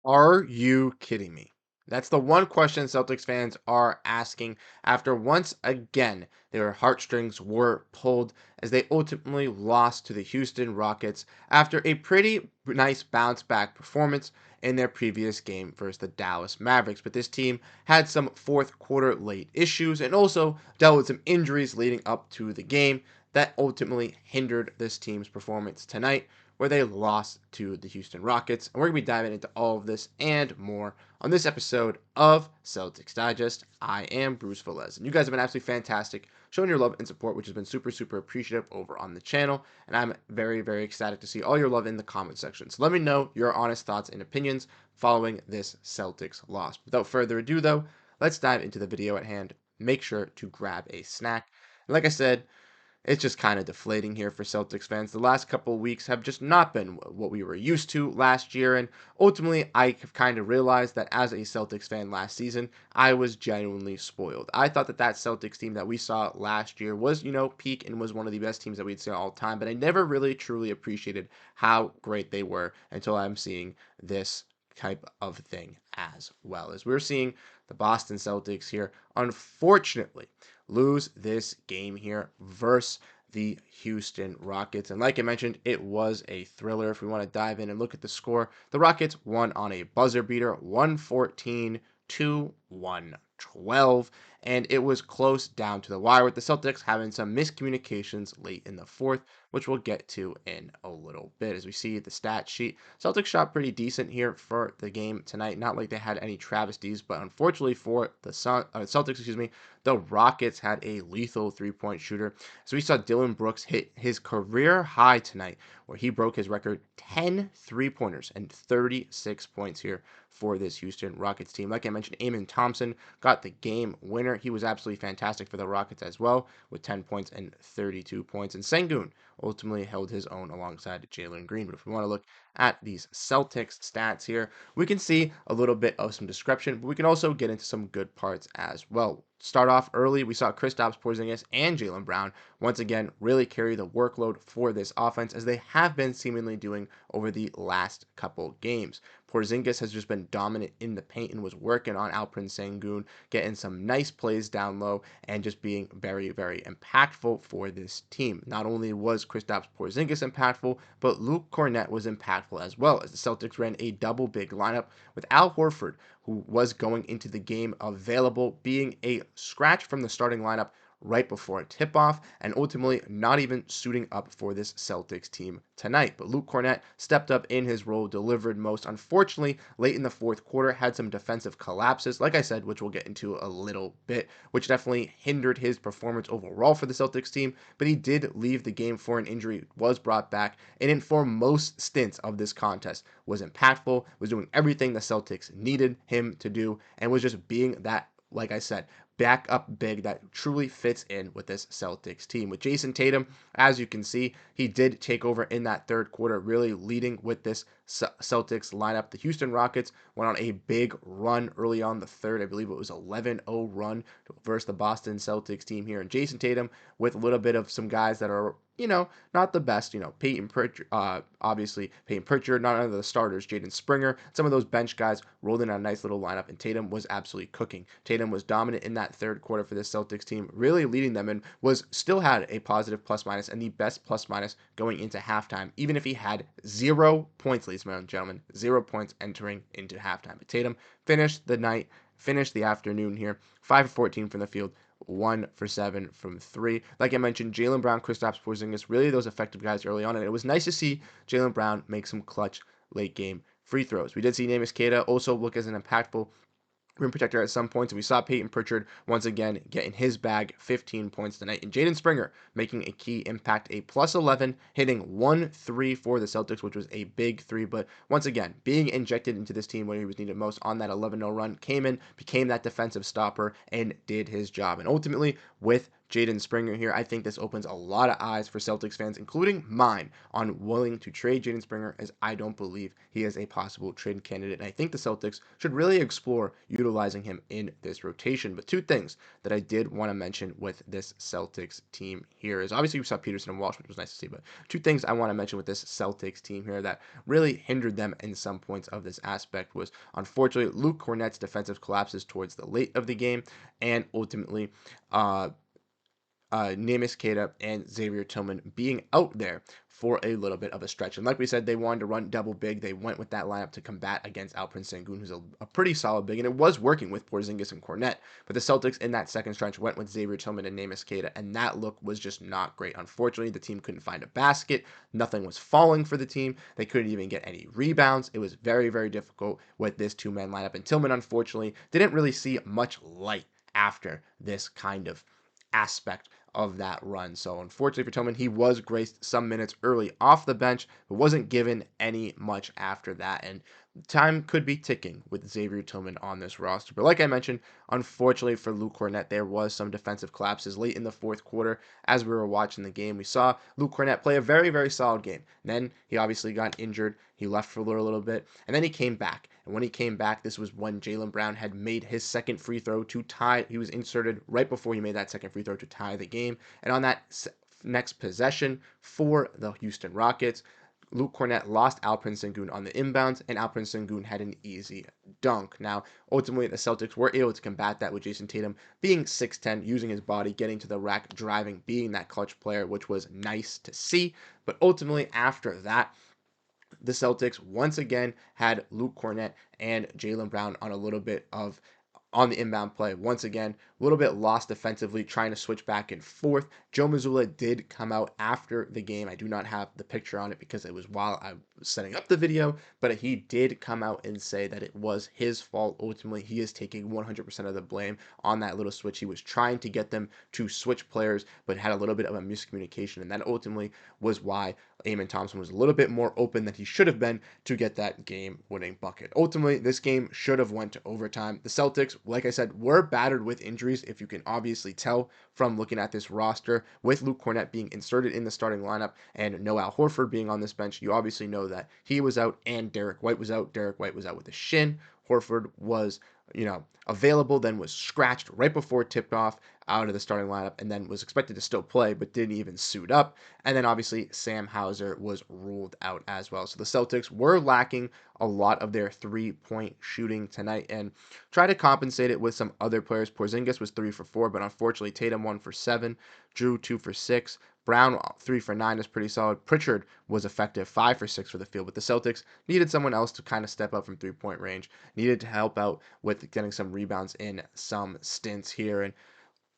Are you kidding me? That's the one question Celtics fans are asking after once again their heartstrings were pulled as they ultimately lost to the Houston Rockets after a pretty nice bounce back performance in their previous game versus the Dallas Mavericks. But this team had some fourth quarter late issues and also dealt with some injuries leading up to the game that ultimately hindered this team's performance tonight, where they lost to the Houston Rockets. And we're going to be diving into all of this and more on this episode of Celtics Digest. I am Bruce Velez, and you guys have been absolutely fantastic, showing your love and support, which has been super, super appreciative over on the channel. And I'm very, very ecstatic to see all your love in the comment section. So let me know your honest thoughts and opinions following this Celtics loss. Without further ado, though, let's dive into the video at hand. Make sure to grab a snack. And like I said, it's just kind of deflating here for Celtics fans. The last couple of weeks have just not been what we were used to last year, and ultimately, I have kind of realized that as a Celtics fan last season, I was genuinely spoiled. I thought that Celtics team that we saw last year was, peak and was one of the best teams that we'd seen all time, but I never really truly appreciated how great they were until I'm seeing this type of thing as well. As we're seeing the Boston Celtics here, unfortunately, lose this game here versus the Houston Rockets. And like I mentioned, it was a thriller. If we want to dive in and look at the score, the Rockets won on a buzzer beater, 114 to 112. And it was close down to the wire, with the Celtics having some miscommunications late in the fourth, which we'll get to in a little bit. As we see the stat sheet, Celtics shot pretty decent here for the game tonight. Not like they had any travesties, but unfortunately for the Celtics, the Rockets had a lethal three-point shooter. So we saw Dillon Brooks hit his career high tonight, where he broke his record 10 three-pointers and 36 points here for this Houston Rockets team. Like I mentioned, Amen Thompson got the game winner. He was absolutely fantastic for the Rockets as well, with 10 points and 32 points. And Sengun ultimately held his own alongside Jalen Green. But if we want to look at these Celtics stats here, we can see a little bit of some description, but we can also get into some good parts as well. Start off early, we saw Kristaps Porziņģis and Jaylen Brown once again really carry the workload for this offense, as they have been seemingly doing over the last couple games. Porziņģis has just been dominant in the paint and was working on Alperen Sengun, getting some nice plays down low and just being very, very impactful for this team. Not only was Kristaps Porziņģis impactful, but Luke Kornet was impactful as well, as the Celtics ran a double big lineup with Al Horford, who was going into the game available, being a scratch from the starting lineup right before a tip-off, and ultimately not even suiting up for this Celtics team tonight. But Luke Kornet stepped up in his role, delivered most. Unfortunately, late in the fourth quarter, had some defensive collapses, like I said, which we'll get into a little bit, which definitely hindered his performance overall for the Celtics team, but he did leave the game for an injury, was brought back, and for most stints of this contest was impactful, was doing everything the Celtics needed him to do, and was just being that, like I said, back up big that truly fits in with this Celtics team. With Jayson Tatum, as you can see, he did take over in that third quarter, really leading with this Celtics lineup. The Houston Rockets went on a big run early on the third. I believe it was 11-0 run versus the Boston Celtics team here. And Jayson Tatum, with a little bit of some guys that are, not the best, Peyton Pritchard, obviously Peyton Pritchard, not under the starters, Jaden Springer, some of those bench guys rolled in on a nice little lineup, and Tatum was absolutely cooking. Tatum was dominant in that third quarter for this Celtics team, really leading them, and still had a positive plus minus and the best plus minus going into halftime, even if he had 0 points, ladies and gentlemen, 0 points entering into halftime. But Tatum finished the afternoon here, 5 of 14 from the field, 1 for 7 from 3. Like I mentioned, Jaylen Brown, Kristaps Porziņģis, really those effective guys early on, and it was nice to see Jaylen Brown make some clutch late game free throws. We did see Neemias Queta also look as an impactful rim protector at some points, and we saw Peyton Pritchard once again getting his bag, 15 points tonight, and Jaden Springer making a key impact, a plus 11, hitting 1-3 for the Celtics, which was a big three, but once again, being injected into this team when he was needed most on that 11-0 run, came in, became that defensive stopper, and did his job. And ultimately, with Jaden Springer here. I think this opens a lot of eyes for Celtics fans, including mine, on willing to trade Jaden Springer, as I don't believe he is a possible trade candidate. And I think the Celtics should really explore utilizing him in this rotation. But two things that I did want to mention with this Celtics team here is obviously we saw Peterson and Walsh, which was nice to see, but two things I want to mention with this Celtics team here that really hindered them in some points of this aspect was, unfortunately, Luke Kornet's defensive collapses towards the late of the game, and ultimately, Neemias Queta and Xavier Tillman being out there for a little bit of a stretch. And like we said, they wanted to run double big. They went with that lineup to combat against Alperen Sengun, who's a pretty solid big, and it was working with Porziņģis and Kornet. But the Celtics in that second stretch went with Xavier Tillman and Neemias Queta, and that look was just not great. Unfortunately, the team couldn't find a basket. Nothing was falling for the team. They couldn't even get any rebounds. It was very, very difficult with this two-man lineup. And Tillman, unfortunately, didn't really see much light after this kind of aspect of that run. So unfortunately for Tillman, he was graced some minutes early off the bench, but wasn't given any much after that. And time could be ticking with Xavier Tillman on this roster. But like I mentioned, unfortunately for Luke Kornet, there was some defensive collapses late in the fourth quarter. As we were watching the game, we saw Luke Kornet play a very, very solid game. And then he obviously got injured. He left for a little bit, and then he came back. And when he came back, this was when Jaylen Brown had made his second free throw to tie. He was inserted right before he made that second free throw to tie the game. And on that next possession for the Houston Rockets, Luke Kornet lost Alperen Sengun on the inbounds, and Alperen Sengun had an easy dunk. Now, ultimately, the Celtics were able to combat that with Jayson Tatum being 6'10", using his body, getting to the rack, driving, being that clutch player, which was nice to see. But ultimately, after that, the Celtics once again had Luke Kornet and Jaylen Brown on a little bit of on the inbound play. Once again, a little bit lost defensively, trying to switch back and forth. Joe Mazzulla did come out after the game. I do not have the picture on it because it was while I was setting up the video, but he did come out and say that it was his fault. Ultimately, he is taking 100% of the blame on that little switch. He was trying to get them to switch players, but had a little bit of a miscommunication, and that ultimately was why Amen Thompson was a little bit more open than he should have been to get that game-winning bucket. Ultimately, this game should have went to overtime. The Celtics, like I said, were battered with injuries, if you can obviously tell from looking at this roster, with Luke Kornet being inserted in the starting lineup and no Al Horford being on this bench. You obviously know that he was out and Derrick White was out. Derrick White was out with a shin. Horford was, available, then was scratched right before tipped off out of the starting lineup, and then was expected to still play, but didn't even suit up. And then obviously Sam Hauser was ruled out as well. So the Celtics were lacking a lot of their three-point shooting tonight, and try to compensate it with some other players. Porziņģis was 3 for 4, but unfortunately Tatum 1 for 7, Jrue 2 for 6, Brown 3 for 9 is pretty solid. Pritchard was effective 5 for 6 for the field, but the Celtics needed someone else to kind of step up from three-point range, needed to help out with getting some rebounds in some stints here, and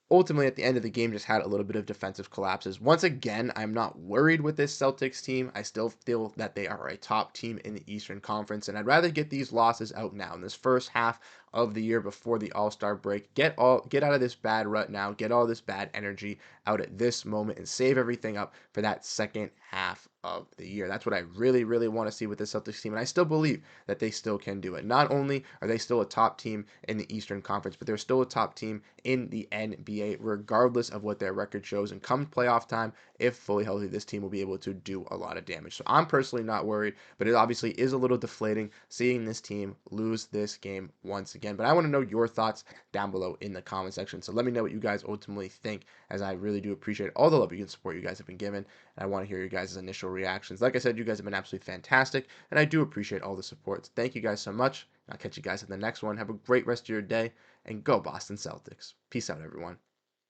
ultimately, at the end of the game, just had a little bit of defensive collapses. Once again, I'm not worried with this Celtics team. I still feel that they are a top team in the Eastern Conference, and I'd rather get these losses out now in this first half of the year before the All-Star break. Get out of this bad rut now. Get all this bad energy out at this moment and save everything up for that second half of the year. That's what I really, really want to see with the Celtics team, and I still believe that they still can do it. Not only are they still a top team in the Eastern Conference, but they're still a top team in the NBA, regardless of what their record shows. And come playoff time, if fully healthy, this team will be able to do a lot of damage. So I'm personally not worried, but it obviously is a little deflating seeing this team lose this game once again. But I want to know your thoughts down below in the comment section. So let me know what you guys ultimately think, as I really do appreciate all the love and support you guys have been given. And I want to hear your guys' initial reactions. Like I said, you guys have been absolutely fantastic, and I do appreciate all the support. So thank you guys so much. I'll catch you guys in the next one. Have a great rest of your day, and go Boston Celtics. Peace out, everyone.